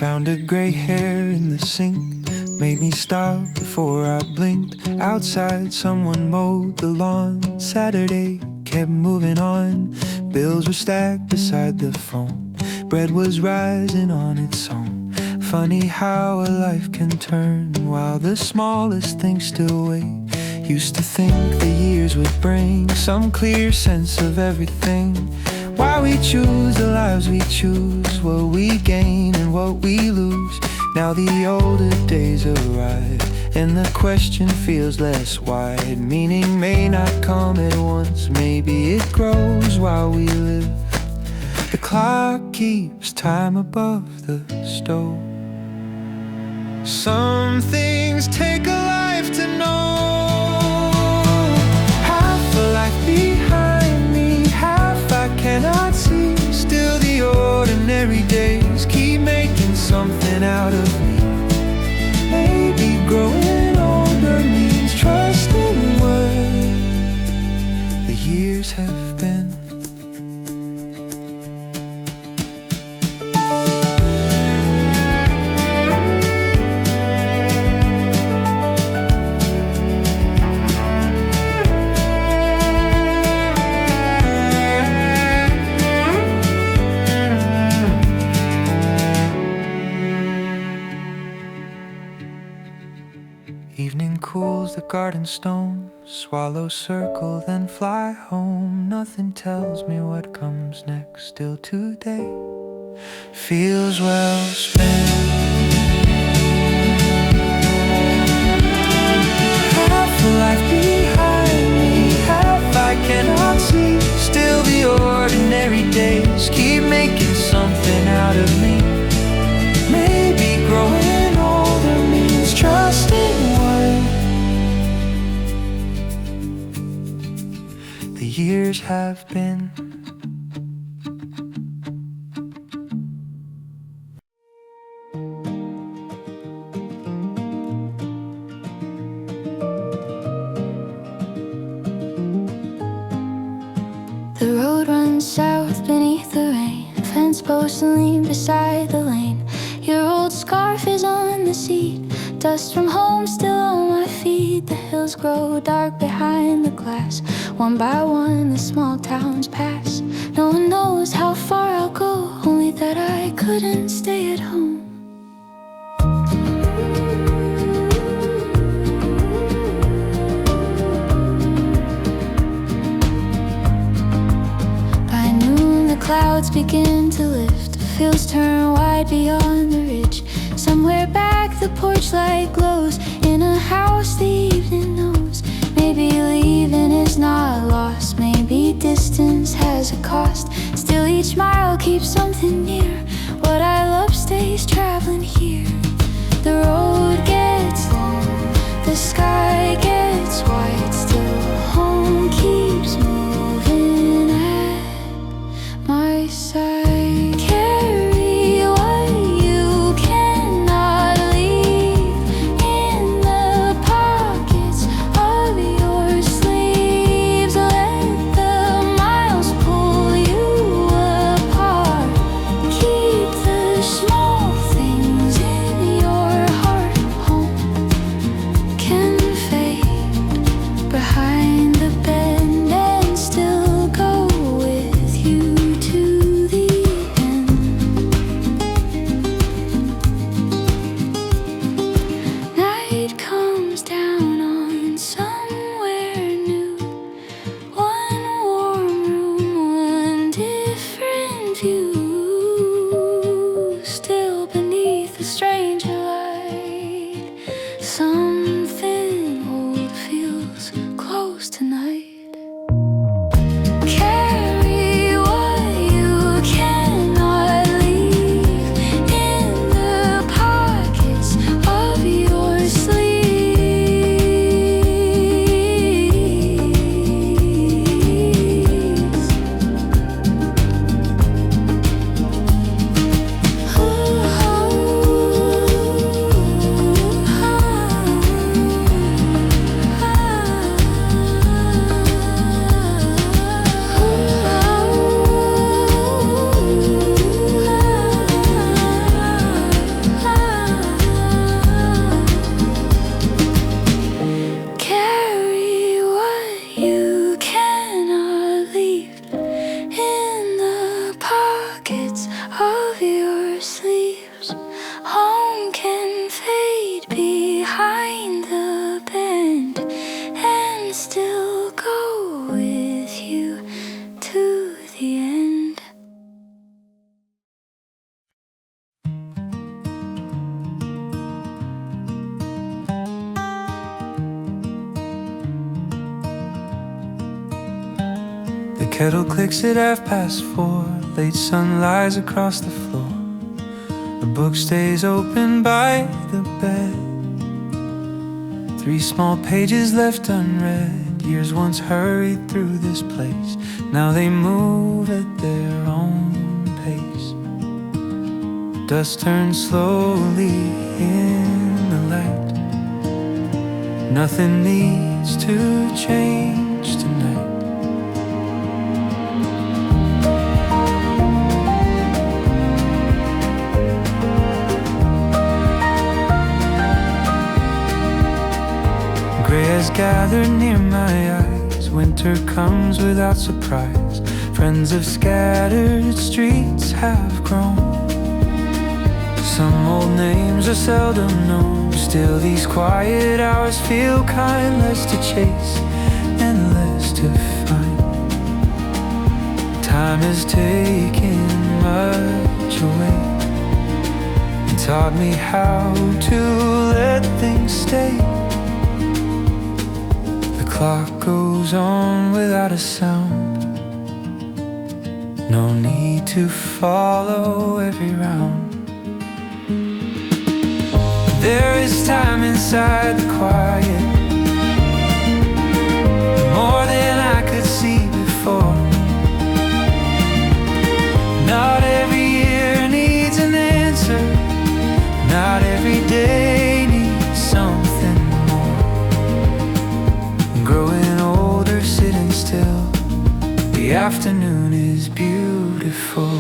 Found a gray hair in the sink, made me stop before I blinked. Outside someone mowed the lawn. Saturday kept moving on. Bills were stacked beside the phone. Bread was rising on its own. Funny how a life can turn while the smallest things still wait. Used to think the years would bring some clear sense of everything. Why we choose the lives we choose, what we gain and what we lose. Now the older days arrive and the question feels less wide. Meaning may not come at once, maybe it grows while we live. The clock keeps time above the stove. Some things take a life to know. Half a life behind me, half I cannot see. Still the ordinary days keep making something out of me. Maybe growing older means trusting what the years have been. Evening cools the garden stone. Swallows circle then fly home. Nothing tells me what comes next. Still today feels well spent. Half a life behind me, half I cannot see. Still the ordinary days keep making something out of me. Maybe growing older means trusting the years have been. The road runs south beneath the rain. Fence posts lean beside the lane. Your old scarf is on the seat. Dust from home still on my feet. The hills grow dark behind the glass. One by one the small towns pass. No one knows how far I'll go, only that I couldn't stay at home. By noon the clouds begin to lift. The fields turn wide beyond the ridge. Somewhere back the porch light glows. In a house the evening knows. Maybe leaving is not lost. Maybe distance has a cost. Still each mile keeps something near. What I love stays traveling here. The road gets long, the sky gets white. Still home keeps moving at my side. Strength Kettle clicks at 4:30. Late sun lies across the floor. A book stays open by the bed. 3 small pages left unread. Years once hurried through this place. Now they move at their own pace. Dust turns slowly in the light. Nothing needs to change tonight. Gray has gathered near my eyes. Winter comes without surprise. Friends of scattered streets have grown. Some old names are seldom known. Still these quiet hours feel kind. Less to chase and less to find. Time has taken much away and taught me how to let things stay. The clock goes on without a sound. No need to follow every round. There is time inside the quiet, more than I could see before. Not every year needs an answer. Not every day needs something more. Growing older, sitting still. The afternoon is beautiful.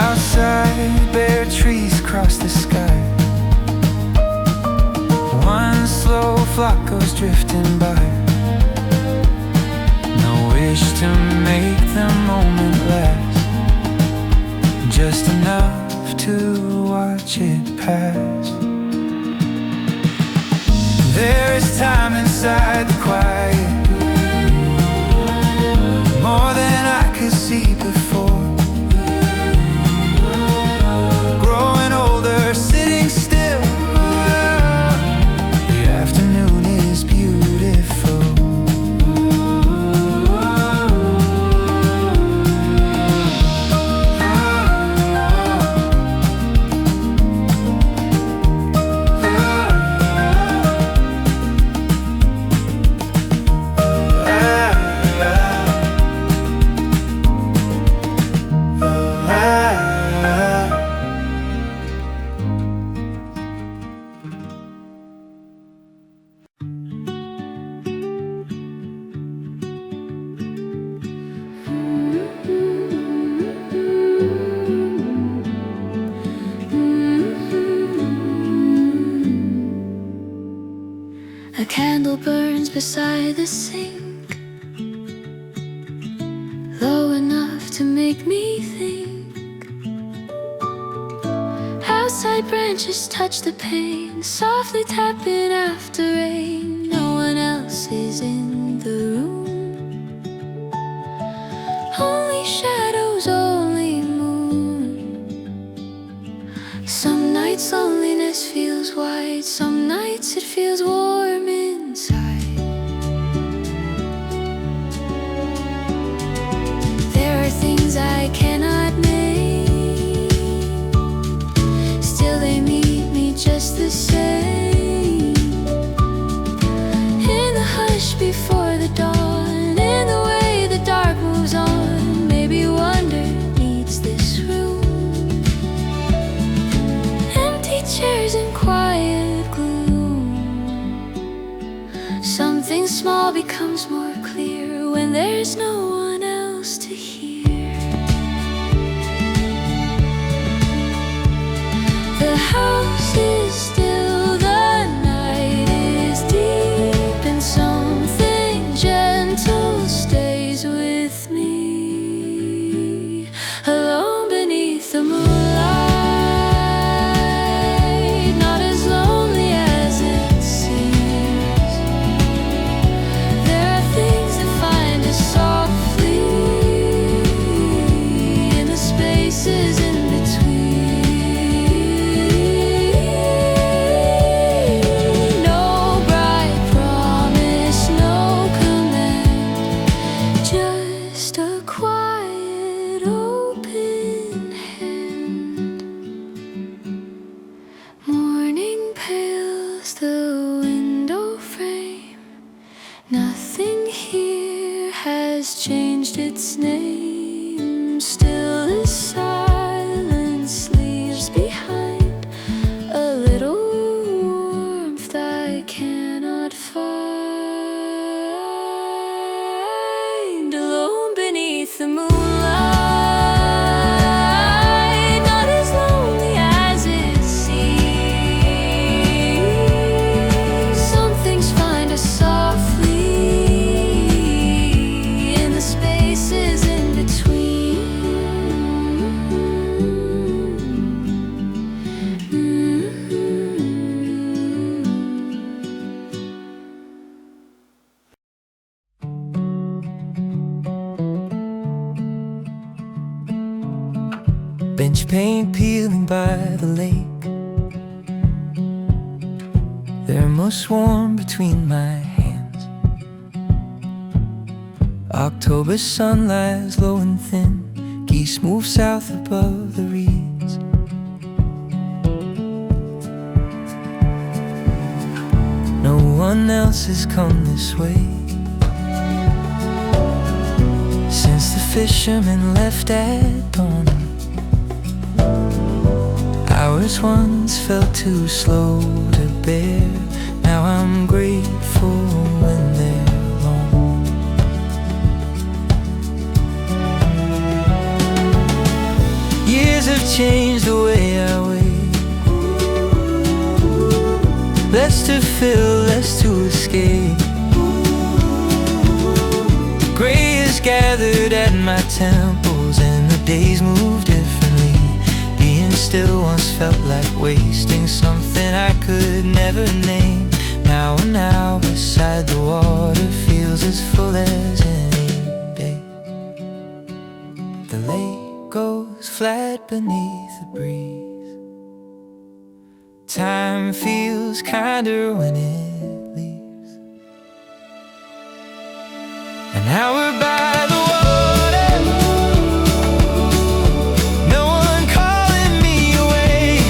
Outside, bare trees cross the sky. One slow flock goes drifting by. No wish to make the moment last, just enough to watch it pass. There is time inside the quiet, more than I could see before. Growing older, sitting still. The afternoon is beautiful. A candle burns beside the sink, low enough to make me think. Outside branches touch the pane, softly tapping after rain. No one else is in the room. Only shadows, only moon. Some nights loneliness feels wide, some nights it feels warm inside. There are things I cannot name, still they meet me just the same. In the hush before the dawn, in the way the dark moves on, maybe wonder needs this room. Empty chairs and quiet gloom. Something small becomes more clear when there's no one else to hear. The house is still, the night is deep, and something gentle stays with me, alone beneath the moonlight, not as lonely as it seems. There are things that find us softly, Nothing here has changed its name. Still the silence leaves behind a little warmth I cannot find. Alone beneath the moonlight, not as lonely as it seems. Some things find us softly in the spaces in between. Bench paint peeling by the lake, they're most warm between my hands. October sun lies low and thin, geese move south above the reeds. No one else has come this way since the fishermen left at dawn. Hours once felt too slow to bear, now I'm grateful when they're long. Years have changed the way I wait, less to fill, less to escape. Gray is gathered at my temples and the days move differently. Being still once felt like wasting something I could never name. Now an hour beside the water feels as full as any day. The lake goes flat beneath the breeze. Time feels kinder when it leaves. An hour by the water, no one calling me away.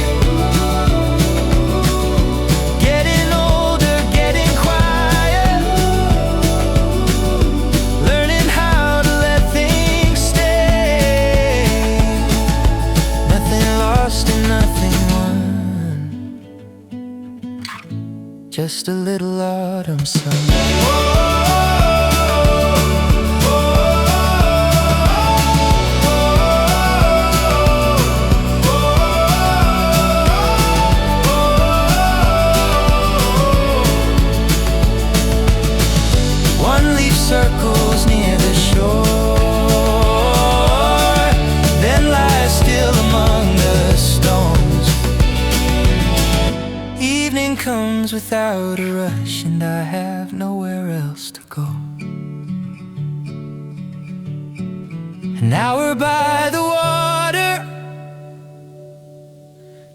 Getting older, getting quiet, learning how to let things stay. Nothing lost and nothing won, just a little autumn sun. Circles near the shore, then lie still among the stones. Evening comes without a rush, and I have nowhere else to go. An hour by the water,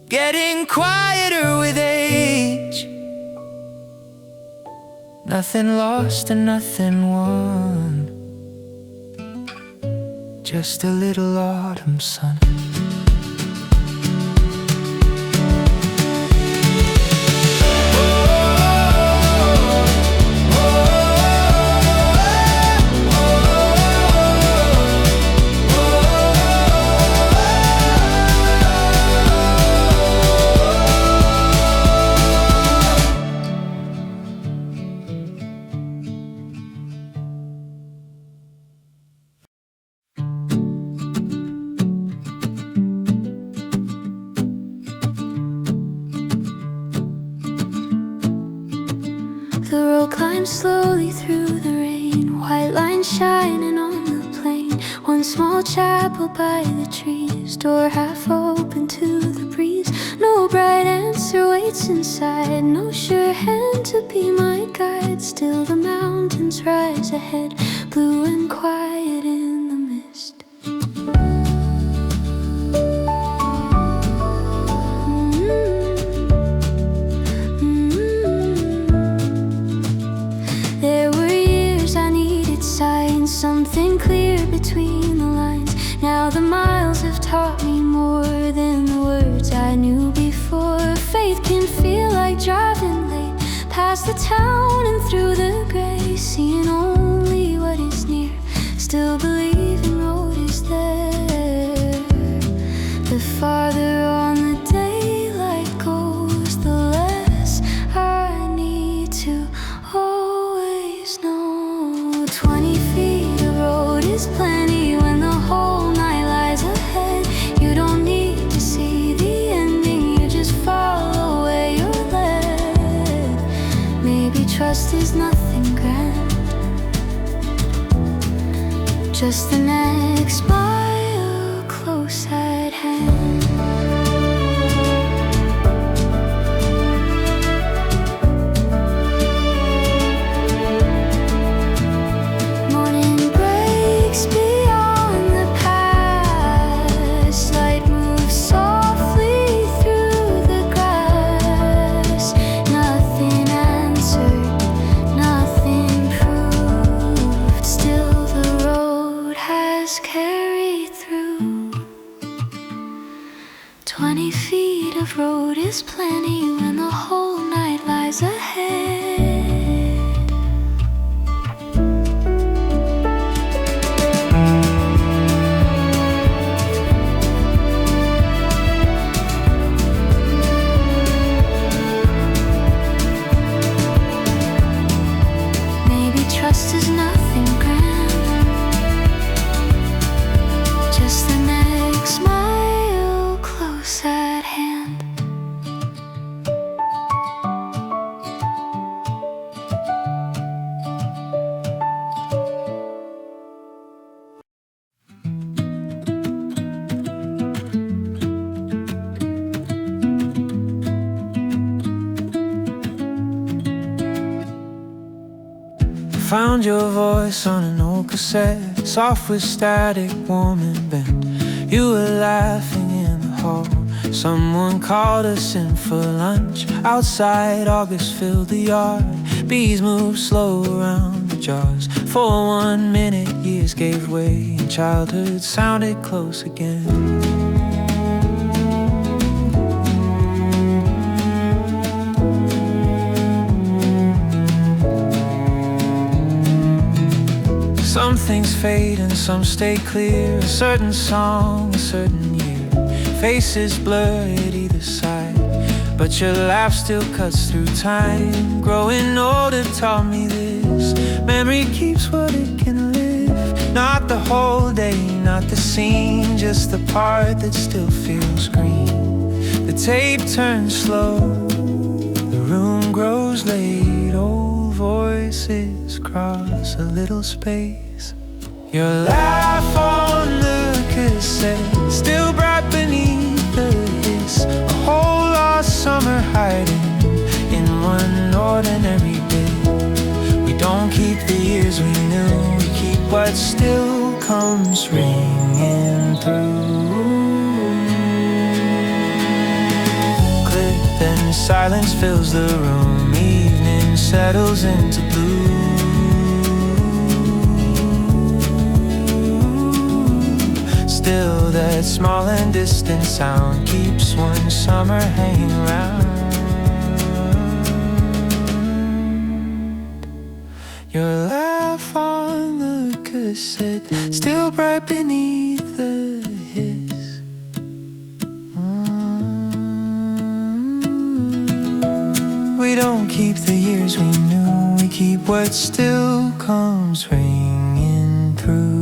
getting quieter with age. Nothing lost and nothing won, just a little autumn sun. The road climbs slowly through the rain, white lines shining on the plain. One small chapel by the trees, door half open to the breeze. No bright answer waits inside, no sure hand to be my guide. Still the mountains rise ahead, blue and quiet in the mist. There were years I needed signs, something clear between the lines. Now the miles have taught me more than the words I knew before. Faith can feel like driving late past the town and through the gray sea. always know 20 feet of road is plenty when the whole night lies ahead. You don't need to see the ending, you just follow where you're led. Maybe trust is nothing grand, just the next mile close at hand. Road is plenty when the whole night lies ahead. Maybe trust is nothing grand, just the next mile close at hand. Found your voice on an old cassette, soft with static, warm and bent. You were laughing in the hall. Someone called us in for lunch. Outside, August filled the yard. Bees moved slow around the jars. For 1 minute, years gave way, and childhood sounded close again. Some things fade and some stay clear. A certain song, a certain year. Faces blur at either side, but your laugh still cuts through time. Growing older taught me this: memory keeps what it can live. Not the whole day, not the scene, just the part that still feels green. The tape turns slow, the room grows late. Old voices cross a little space. Your laugh on the cassette, still bright beneath the hiss. A whole lost summer hiding in one ordinary day. We don't keep the years we knew, we keep what still comes ringing through. Click, then silence fills the room. Evening settles into blue. Still, that small and distant sound keeps one summer hanging around. Your laugh on the cassette, still bright beneath the hiss. We don't keep the years we knew, we keep what still comes ringing through.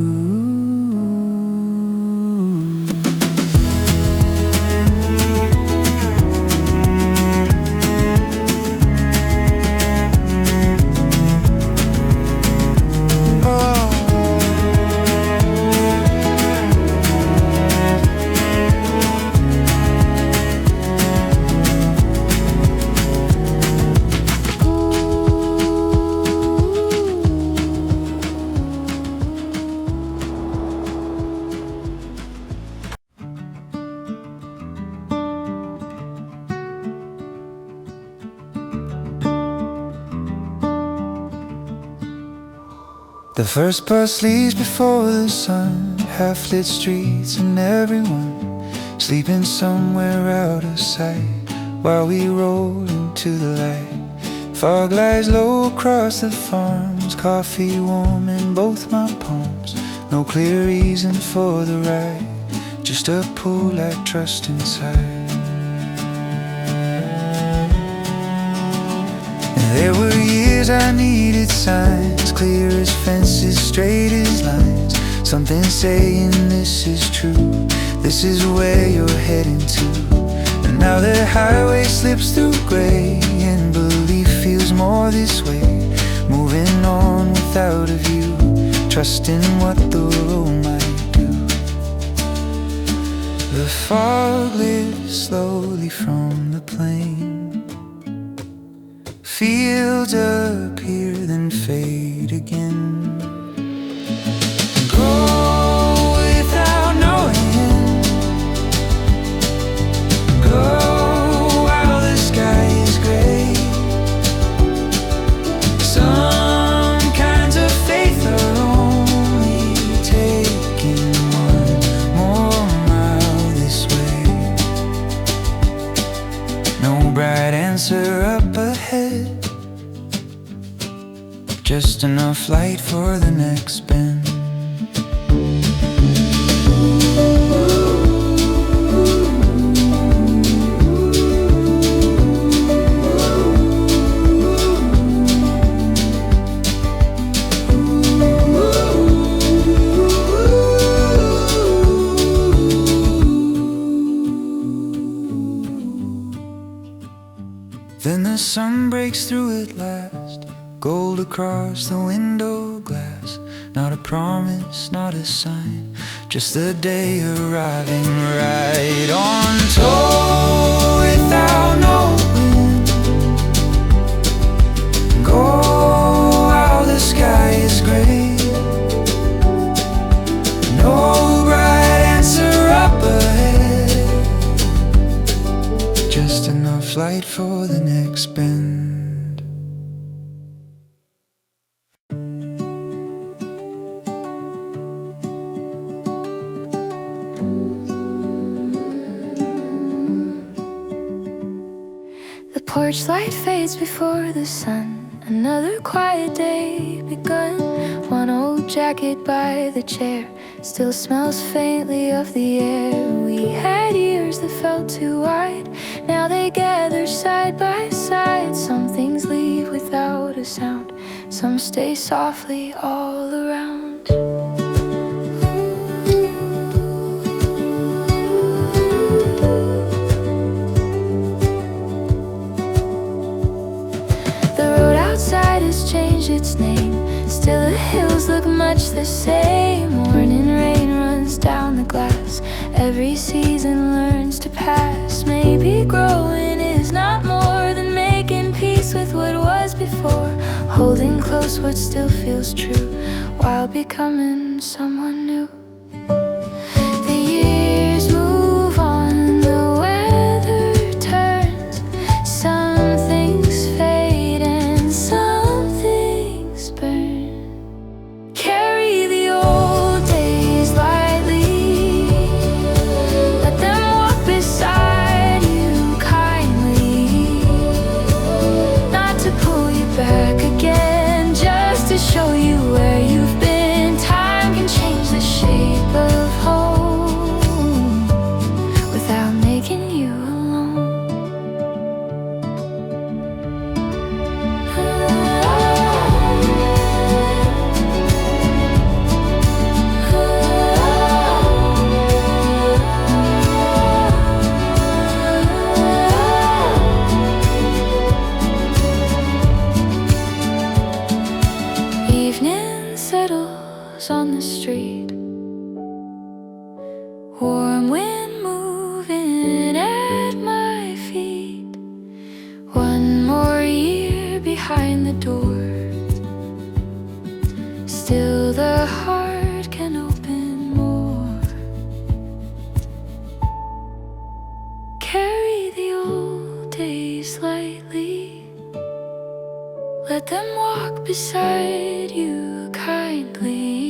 The first bus leaves before the sun, half-lit streets and everyone sleeping somewhere out of sight, while we roll into the light. Fog lies low across the farms, coffee warm in both my palms. No clear reason for the ride, just a pull I trust inside. And there were years years I needed signs, clear as fences, straight as lines. Something saying this is true, this is where you're heading to. And now the highway slips through gray, and belief feels more this way. Moving on without a view, trusting what the road might do. The fog lifts slowly from the plain. Fields appear, then fade again. Go without knowing. Go while the sky is gray. Some kinds of faith are only taking one more mile this way. No bright answer up ahead, just enough light for the next bend. Then the sun breaks through at last, gold across the window glass. Not a promise, not a sign, just the day arriving right on toll without knowing. Go while the sky is gray. No bright answer up ahead, just enough light for the next bend. The porch light fades before the sun. Another quiet day begun. One old jacket by the chair still smells faintly of the air. We had ears that felt too wide, now they gather side by side. Some things leave without a sound, some stay softly all around. Changed its name, still the hills look much the same. Morning rain runs down the glass, every season learns to pass. Maybe growing is not more than making peace with what was before, holding close what still feels true while becoming someone new. The years move on, the weather turns, some things fade and some show you where you've been. Time can change the shape of home without making you alone. Evening settles on the street, warm wind moving at my feet. One more year behind the door, still the heart can open more. Carry the old days lightly, let them walk beside you kindly.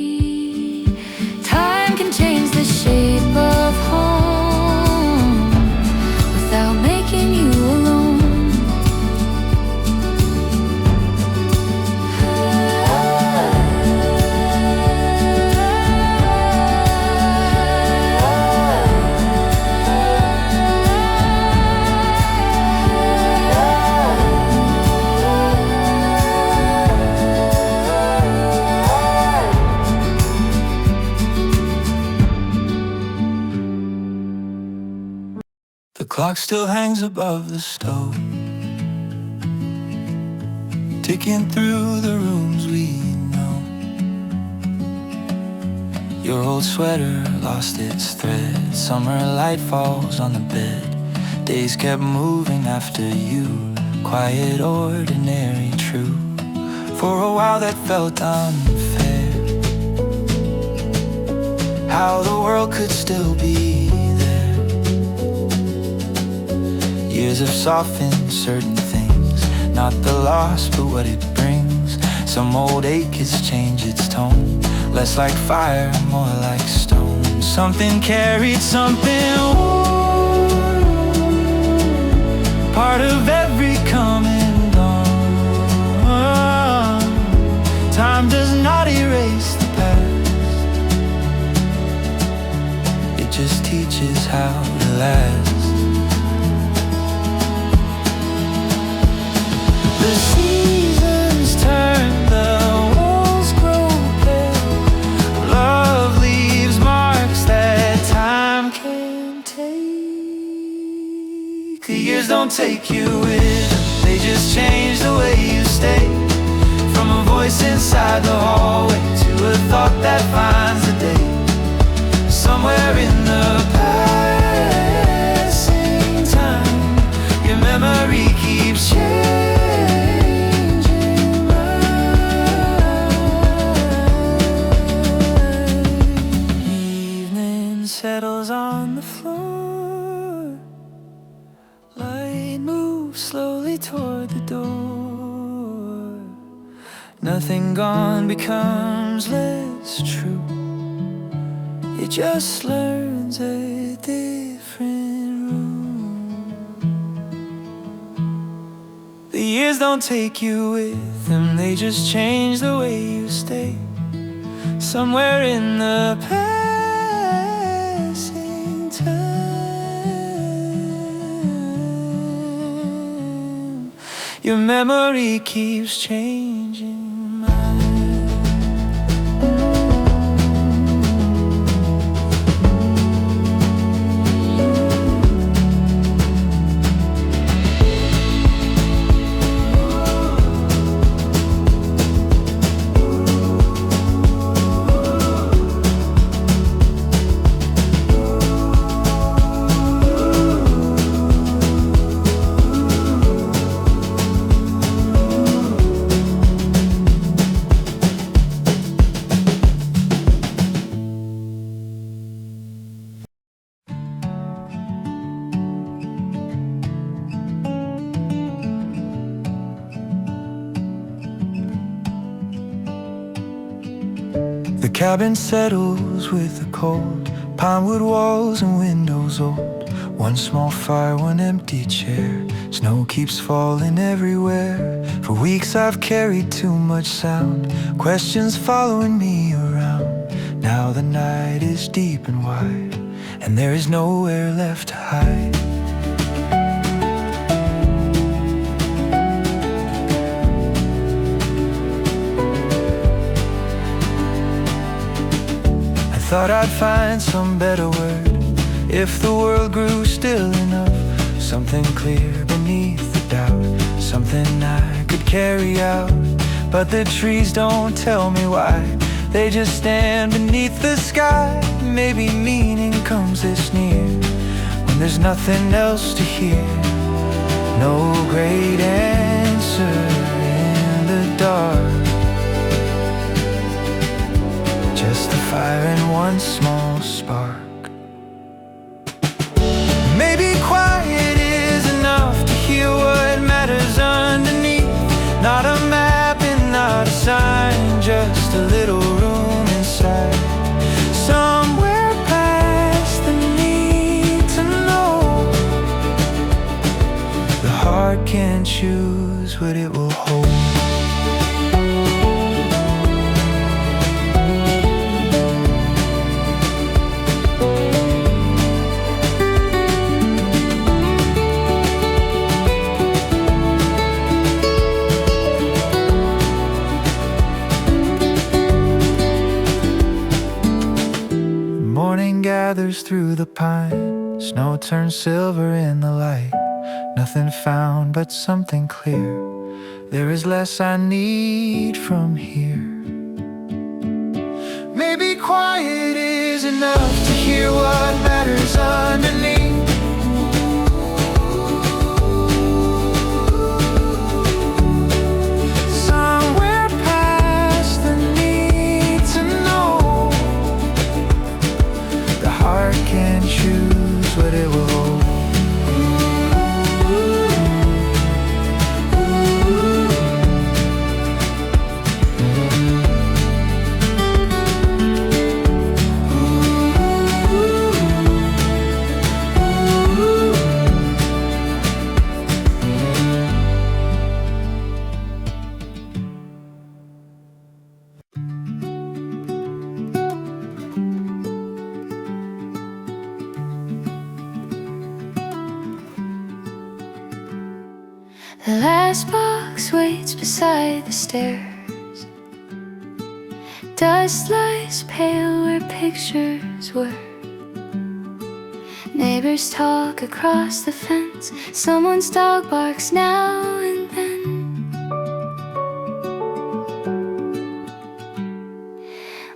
clock still hangs above the stove, ticking through the rooms we know. Your old sweater lost its thread, summer light falls on the bed. Days kept moving after you, quiet, ordinary, true. For a while that felt unfair, how the world could still be there. Years have softened certain things, not the loss but what it brings. Some old ache has changed its tone, less like fire, more like stone. Something carried something warm, part of every coming dawn. Time does not erase the past, it just teaches how to last. The seasons turn, the walls grow pale, love leaves marks that time can't take. The years don't take you with them, they just change the way you stay. From a voice inside the hallway to a thought that finds a day. Somewhere in the passing time, your memory keeps changing mine. Evening settles on the floor, light moves slowly toward the door. Nothing gone becomes less true, it just learns a different room. The years don't take you with them, they just change the way you stay. Somewhere in the passing time, your memory keeps changing. The cabin settles with the cold, pine wood walls and windows old. One small fire, one empty chair, snow keeps falling everywhere. For weeks I've carried too much sound, questions following me around. Now the night is deep and wide, and there is nowhere left to hide. Thought I'd find some better word if the world grew still enough. Something clear beneath the doubt, something I could carry out. But the trees don't tell me why, they just stand beneath the sky. Maybe meaning comes this near when there's nothing else to hear. No great answer in the dark, just the fire and one small spark. Maybe quiet is enough to hear what matters underneath. Not a map and not a sign, just a little room inside. Somewhere past the need to know. The heart can't choose what it will hold. Morning gathers through the pines, Snow turns silver in the light. Nothing found but something clear. There is less I need from here. Maybe quiet is enough to hear what matters underneath. Somewhere past the need to know, the heart can choose what it will hold. The last box waits beside the stairs. Dust lies pale where pictures were. Neighbors talk across the fence. Someone's dog barks now and then.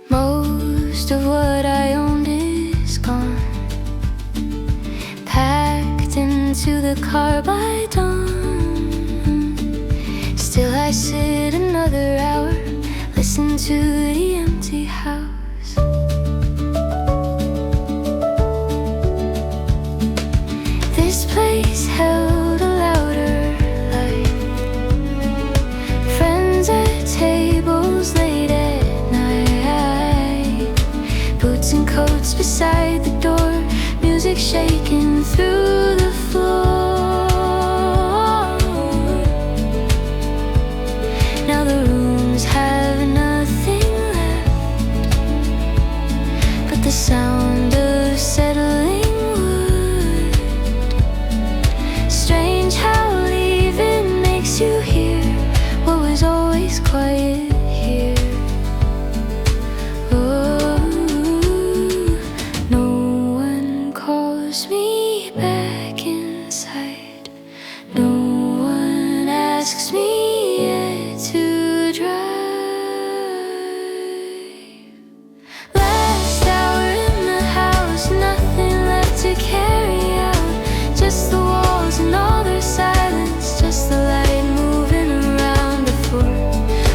Most of what I owned is gone, packed into the car by dawn. Still I sit another hour, listen to the empty house. This place held a louder light. Friends at tables late at night. Boots and coats beside the door. Music shaking through the floor. Now the rooms have nothing left but the sound of settling wood. Strange how leaving makes you hear what was always quiet here. Oh, no one calls me back inside. No one asks me to drive. Last hour in the house, nothing left to carry out. Just the walls and all their silence, just the light moving around before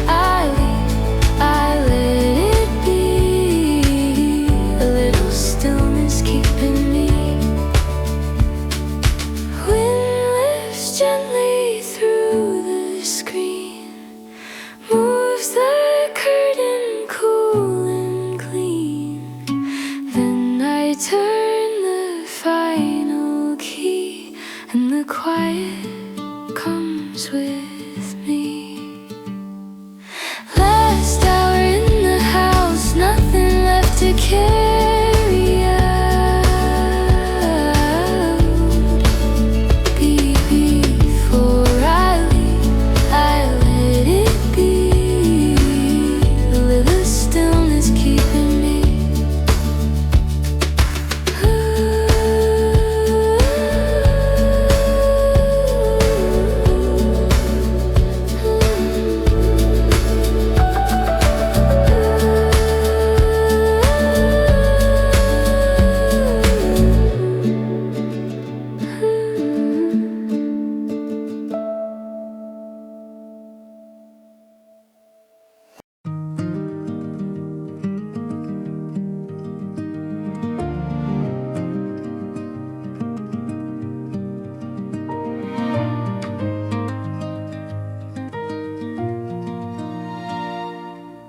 I leave. I let it be. A little stillness keeping me. Wind lifts gently through the screen, moves the curtain cool and clean. Then I turn the final key, and the quiet comes with me. Last hour in the house, nothing left to carry out. Before I leave, I let it be. A little stillness keeping me.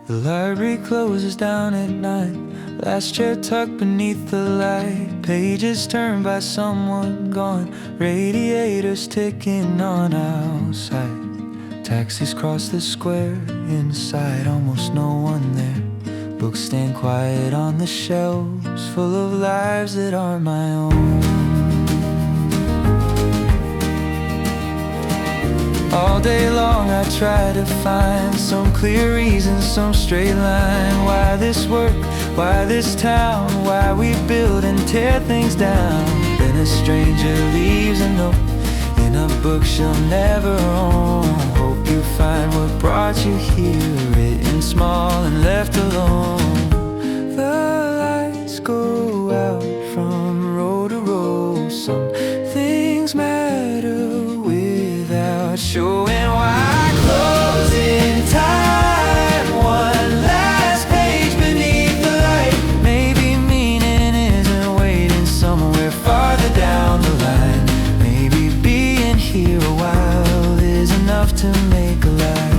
The library closes down at 9. Last chair tucked beneath the light. Pages turned by someone gone. Radiators ticking on outside. Taxis cross the square. Inside, almost no one there. Books stand quiet on the shelves, full of lives that are my own. All day long I try to find some clear reason, some straight line. Why this work, why this town, why we build and tear things down. Then when a stranger leaves a note in a book she'll never own. Hope you find what brought you here, written small and left alone. The lights go out from row to row. Some things matter without showing why. Closing time, one last page beneath the light. Maybe meaning isn't waiting somewhere farther down the line. Maybe being here a while is enough to make a life.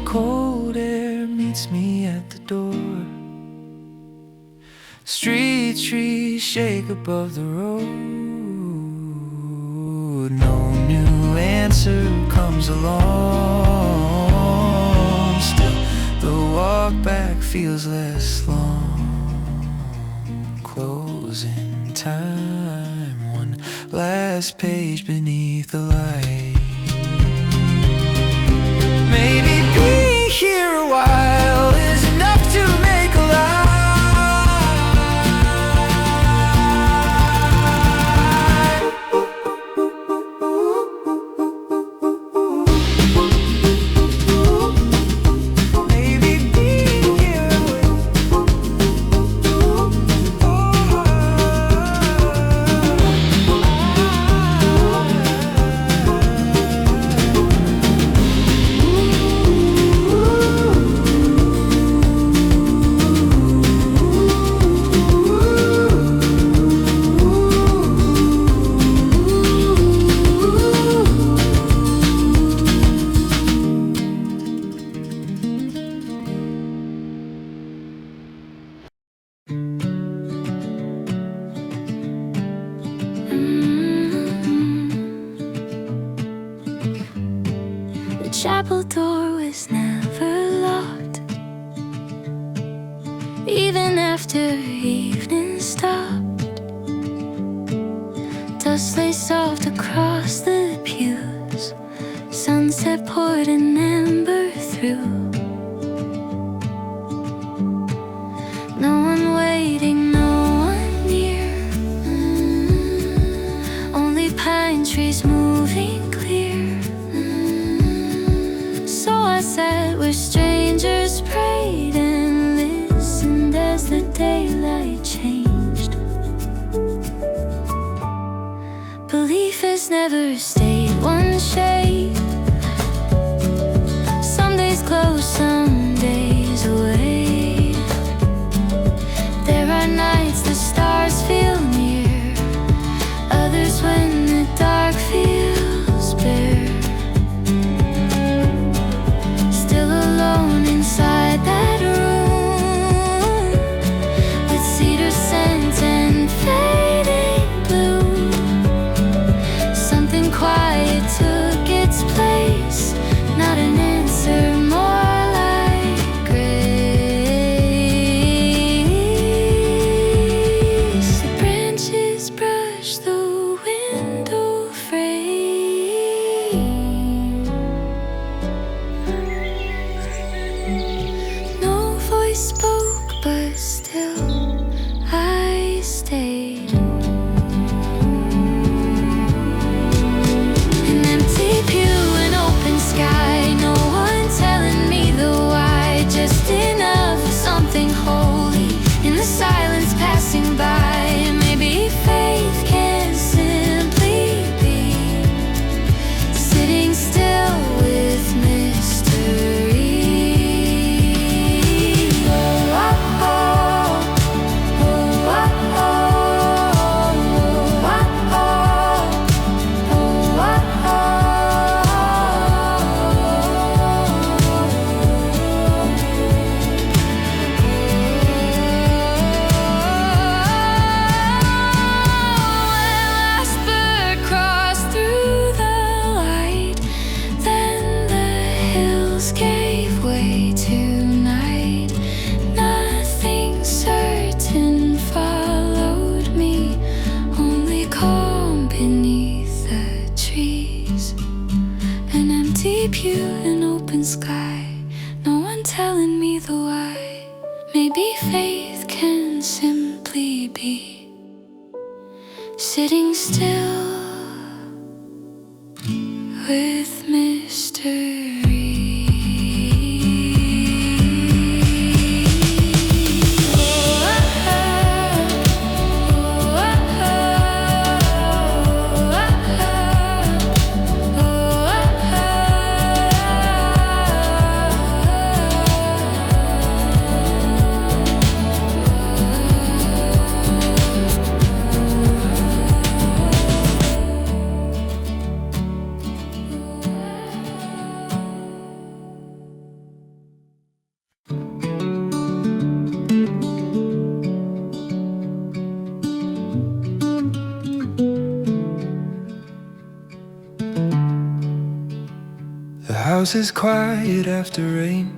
Cold air meets me at the door. Street trees shake above the road. No new answer comes along. Still, the walk back feels less long. Closing time, one last page beneath the light. Maybe being here a while is enough to make a life. Maybe being here The chapel door was never locked, even after evening stopped. Dust lay soft across the pews, sunset poured an ember through. No one waiting, no one near, only pine trees moving clear. So I sat where strangers prayed and listened as the daylight changed. Belief has never stayed one shape. Some days close, some days away. There are nights the stars feel near, others when the dark feels bare. Still alone inside that room, with cedar scent and fading blue. Something quiet empty pew, an open sky, no one telling me the why. Maybe faith can simply be sitting still with mystery. The house is quiet after rain,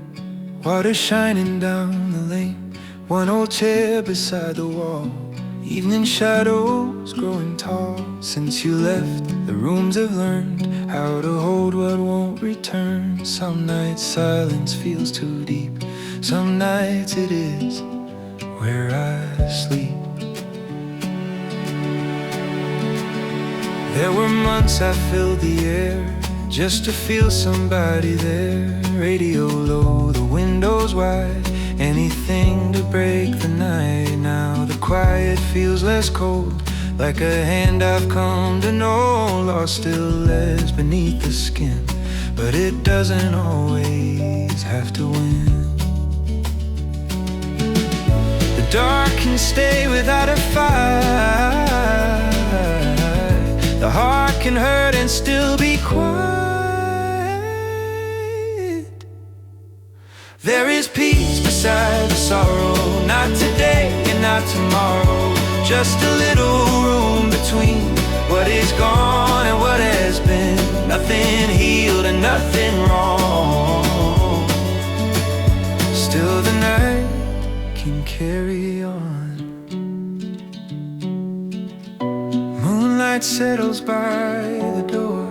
water shining down the lane. One old chair beside the wall, evening shadows growing tall. Since you left, the rooms have learned how to hold what won't return. Some nights silence feels too deep, some nights it is where I sleep. There were months I filled the air just to feel somebody there. Radio low, the windows wide, anything to break the night. Now the quiet feels less cold, like a hand I've come to know. Lost still lies beneath the skin, but it doesn't always have to win. The dark can stay without a fight, the heart can hurt and still be quiet. There is peace beside the sorrow, not today and not tomorrow. Just a little room between what is gone and what has been. Nothing healed and nothing wrong. Still the night can carry on. Moonlight settles by the door,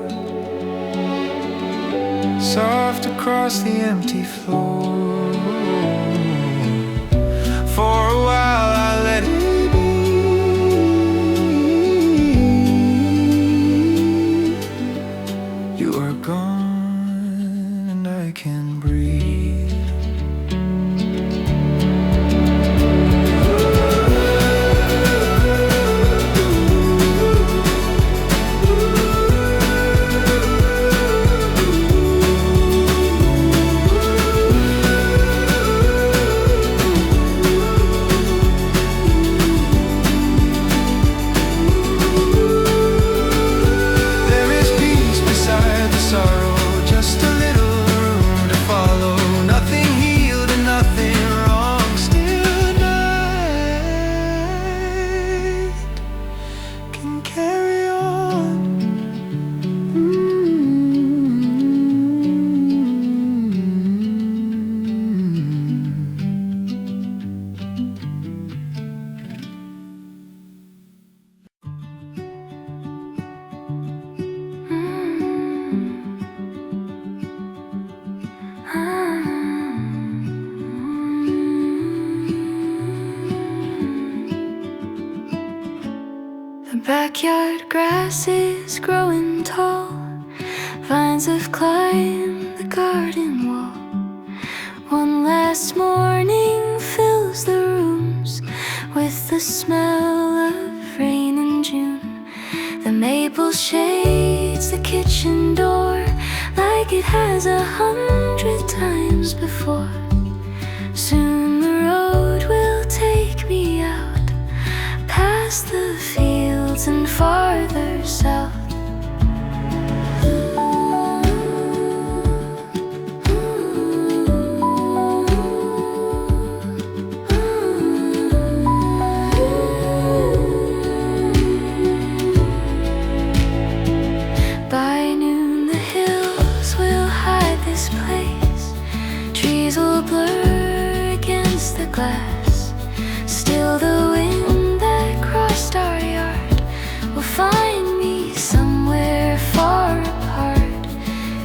soft across the empty floor. For a while I let it be. You are gone and I can breathe. The backyard grass is growing tall, vines have climbed the garden wall. One last morning fills the rooms with the smell of rain in June. The maple shades the kitchen door like it has 100 times before. Soon the road will take me out past the fields and farther south. By noon the hills will hide this place, trees will blur against the glass. Still the wind that crossed our yard will find me somewhere far apart,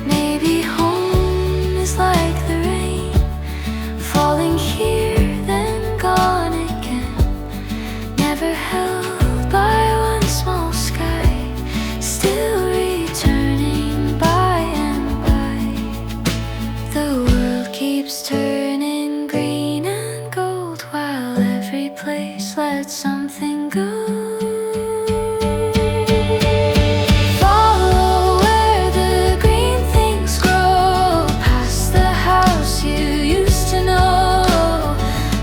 maybe home. keeps turning green and gold, while every place lets something go. Follow where the green things grow, past the house you used to know.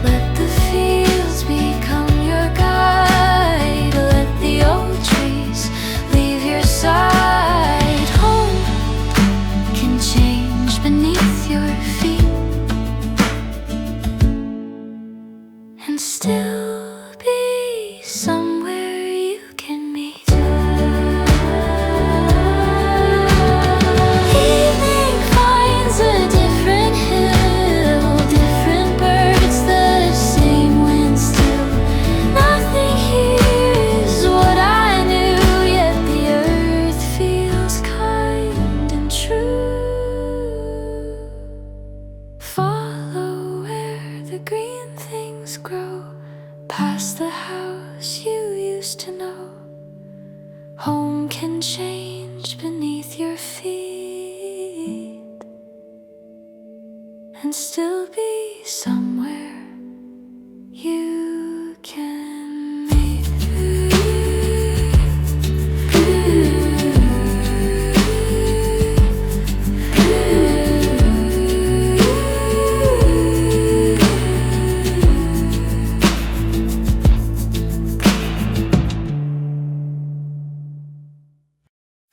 Let the fields become your guide, let the old trees leave your side. Home can change beneath your feet and still be somewhere you can meet. Evening finds a different hill, different birds, the same wind still. Nothing here is what I knew, yet the earth feels kind and true. Follow where the green things grow, past the house you used to know. Home can change beneath your feet and still be somewhere you can meet.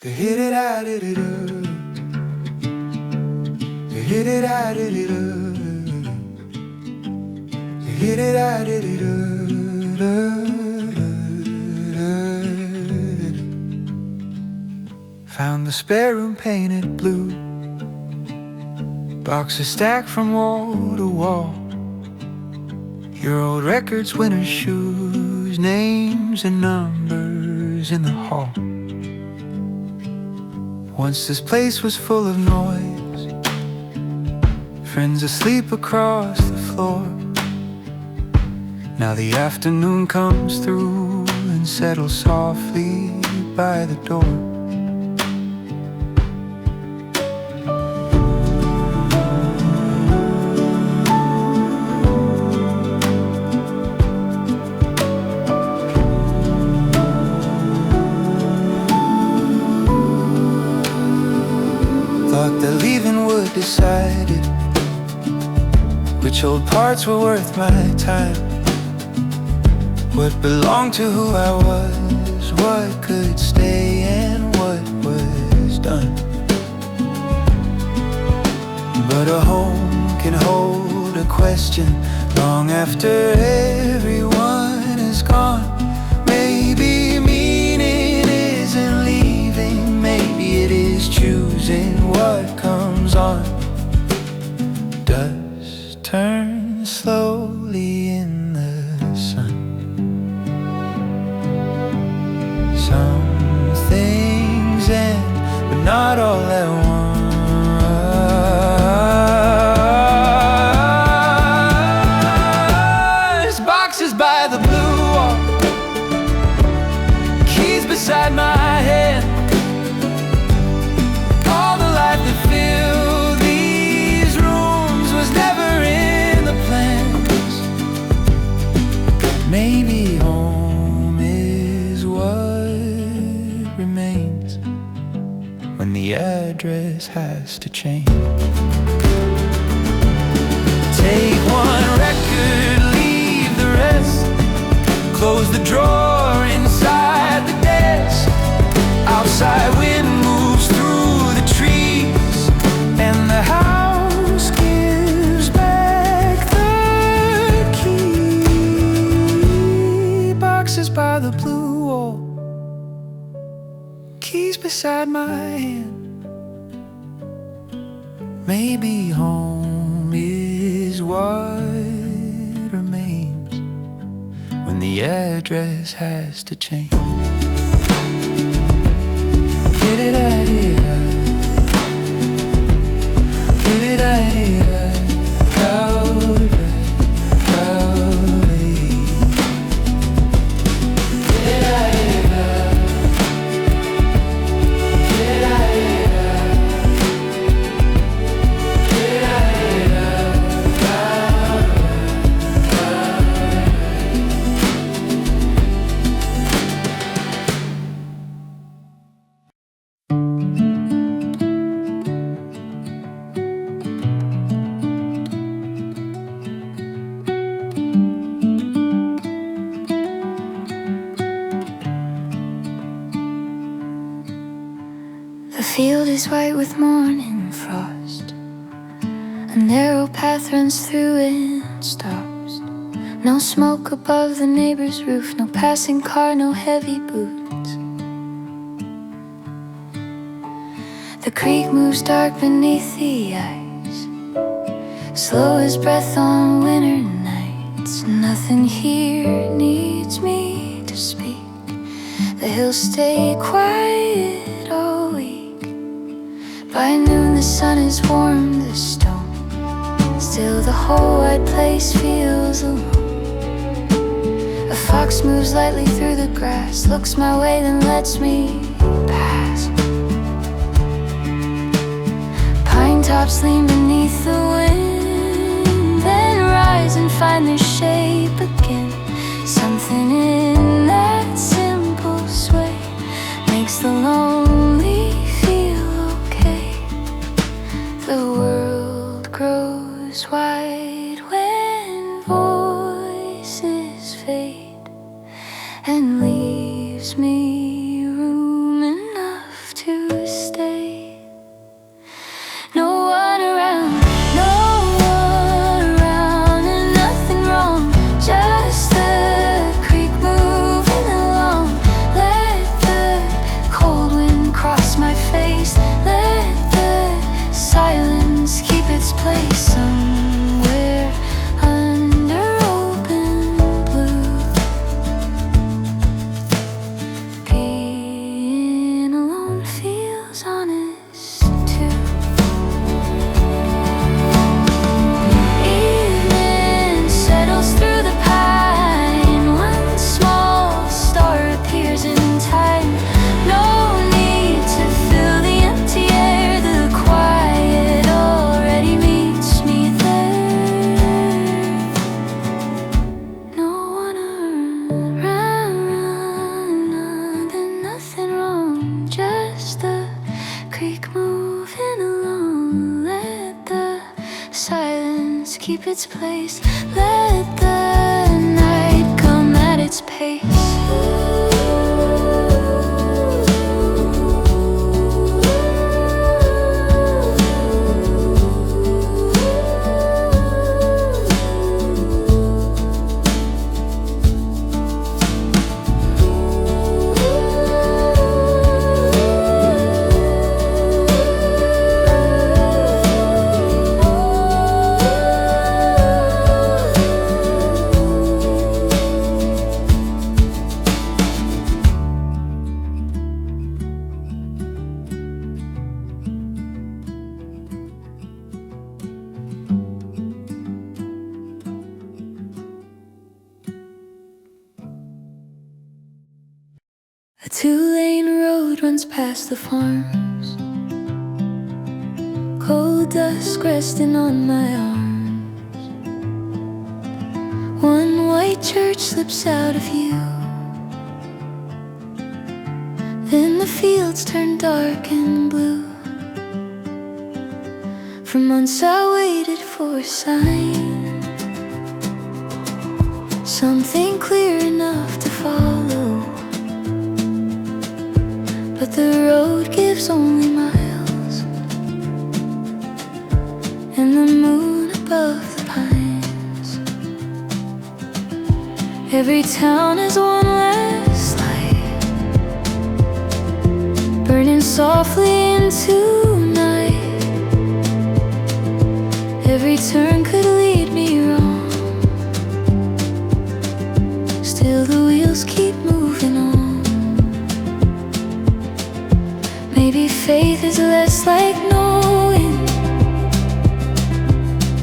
Hit it out, hit it up. Hit it out, hit it up. Hit it out, hit it up. Found the spare room painted blue, boxes stacked from wall to wall. Your old records, winter shoes, names and numbers in the hall. Once this place was full of noise, friends asleep across the floor. Now the afternoon comes through and settles softly by the door. Thought that leaving would decide it, which old parts were worth my time, what belonged to who I was, what could stay and what was done. But a home can hold a question long after everyone is gone. Maybe meaning isn't leaving, maybe it is choosing what comes on. Dust turns slowly in the sun. Some things end, but not all at once. Boxes by the blue wall, keys beside my head. All the life that filled these rooms was never in the plans. Maybe home is what remains when the address has to change. Take one record, leave the rest. Close the drawer inside the desk. Outside wind moves through the trees, and the house gives back the key. Boxes by the blue wall, keys beside my hand. Maybe home is what remains when the address has to change. Get it out here, get it out here, crowded, crowded. Get it out here, get it out here, get it out here. white with morning frost. A narrow path runs through and stops. No smoke above the neighbor's roof, no passing car, no heavy boots. The creek moves dark beneath the ice, slow as breath on winter nights. Nothing here needs me to speak. The hills stay quiet all week. By noon the sun has warmed the stone. Still the whole wide place feels alone. A fox moves lightly through the grass, looks my way then lets me pass. Pine tops lean beneath the wind, then rise and find their shape again. Something in that simple sway makes the lonely feel okay. The world grows wide when voices fade, and leaves me room enough to stay. No one around, no one around, and nothing wrong, just the creek moving along. Let the cold wind cross my face, let the silence keep its place somewhere under open blue. Being alone feels honest too. Evening settles through the pine, one small star appears in time. No need to fill the empty air, the quiet already meets me there. No one around, and nothing wrong, just the creek moving along. Let the silence keep its place, let the night come at its pace. A two-lane road runs past the farms, cold dusk resting on my arms. One white church slips out of view, then the fields turn dark and blue. For months I waited for a sign, something clear enough to follow. But the road gives only miles, and the moon above the pines. Every town has one last light, burning softly into night. Every turn could lead me wrong, still the wheels keep moving on. Maybe faith is less like knowing,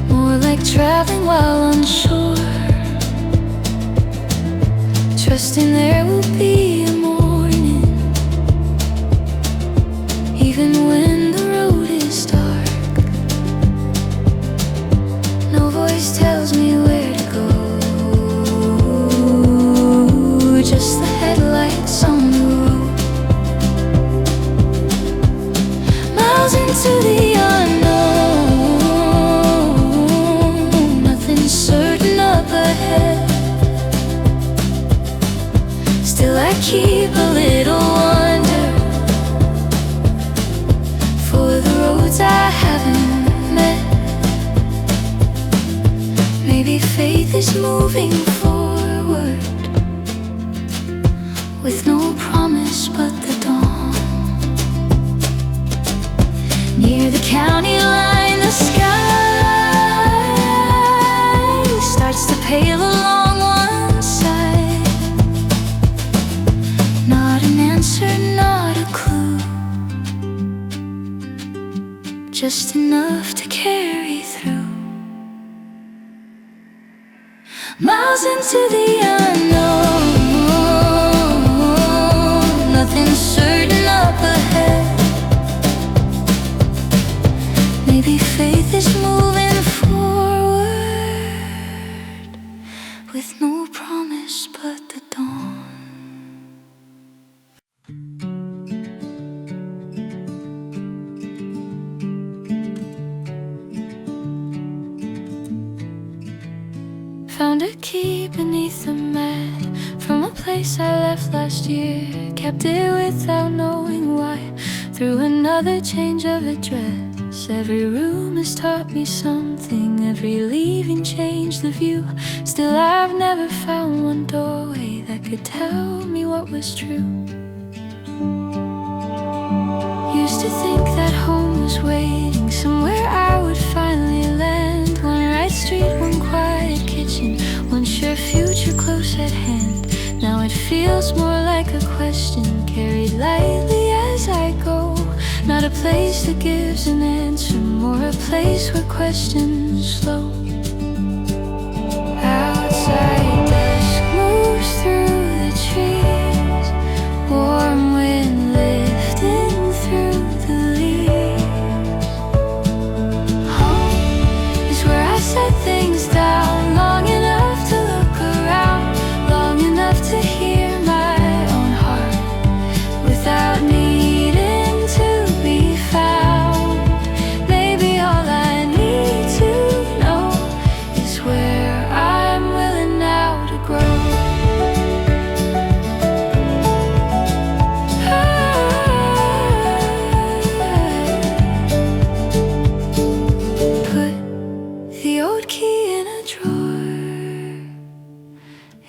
more like traveling while unsure, trusting there will be a morning, even when the road is dark. No voice tells me where to go, just the headlights on the road. Into the unknown, nothing certain up ahead. Still I keep a little wonder for faith is moving forward, with no promise but the dawn. Near the county line, the sky starts to pale along one side. Not an answer, not a clue, just enough to carry through. Miles into the unknown, nothing certain up ahead. Maybe faith is moving forward, with no promise but the dawn. Found a key beneath the mat from a place I left last year. Kept it without knowing why, through another change of address. Every room has taught me something, every leaving changed the view. Still I've never found one doorway that could tell me what was true. Used to think that home was waiting, somewhere I would finally land. One right street, one quiet kitchen, one sure future close at hand. Now it feels more like a question, carried lightly as I go. Not a place that gives an answer, more a place where questions flow. Outside, dusk moves through the trees, warm wind lifting through the leaves. Home is where I set things down, long enough to look around, long enough to hear my own heart without needing to be found. Maybe all I need to know is where I'm willing now to grow. Put the old key in a drawer,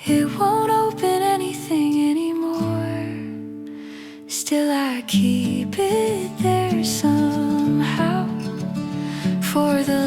it won't open anything anymore. Still I keep it there somehow, for the